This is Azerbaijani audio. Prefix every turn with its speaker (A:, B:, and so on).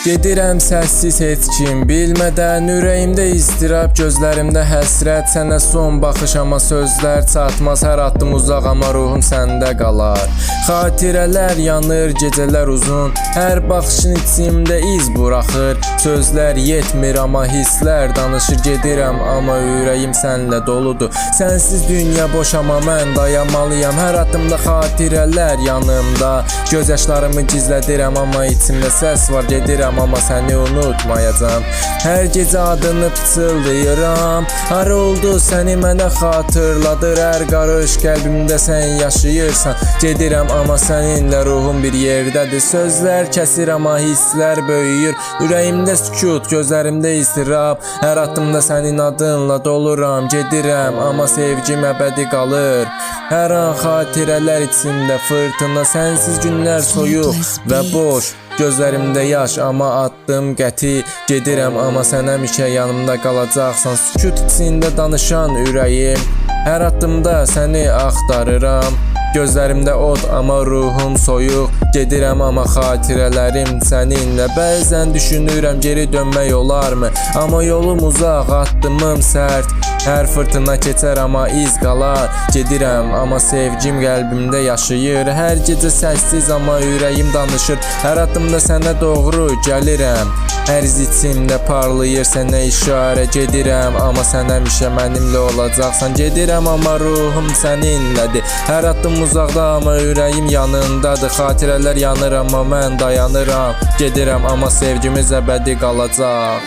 A: Gedirəm səssiz heç kim bilmədən, ürəyimdə istirab, gözlərimdə həsrət. Sənə son baxış amma sözlər çatmaz, hər addım uzaq amma ruhum səndə qalar. Xatirələr yanır, gecələr uzun, hər baxışın içimdə iz buraxır. Sözlər yetmir amma hisslər danışır, gedirəm amma ürəyim sənlə doludur. Sənsiz dünya boş amma mən dayanmalıyam, hər addımda xatirələr yanımda. Göz yaşlarımı gizlədirəm amma içimdə səs var, gedirəm amma səni unutmayacam. Hər gecə adını pıçıldayıram, hara oldu səni mənə xatırladır. Hər qarış qəlbimdə sən yaşayırsan, gedirəm amma səninlə ruhum bir yerdədir. Sözlər kəsir amma hisslər böyüyür, ürəyimdə sükut, gözlərimdə istirab. Hər addımda sənin adınla doluram, gedirəm amma sevgim əbədi qalır. Hər an xatirələr içində fırtına, sənsiz günlər soyuq və boş. Gözlərimdə yaş amma addım qəti, gedirəm amma sən həmişə yanımda qalacaqsan. Sükut içində danışan ürəyim, hər addımda səni axtarıram. Gözlərimdə od amma ruhum soyuq, gedirəm amma xatirələrim səninlə. Bəzən düşünürəm geri dönmək olarmı, amma yolum uzaq, addımım sərt. Hər fırtına keçər amma iz qalar, gedirəm amma sevgim qəlbimdə yaşayır. Hər gecə səssiz amma ürəyim danışır, hər addımda sənə doğru gəlirəm. Hər içimdə parlayır sənə işarə, gedirəm amma sən həmişə mənimlə olacaqsan. Gedirəm amma ruhum səninlədir, hər addım uzaqda amma ürəyim yanındadır. Xatirələr yanır amma mən dayanıram, gedirəm amma sevgimiz əbədi qalacaq.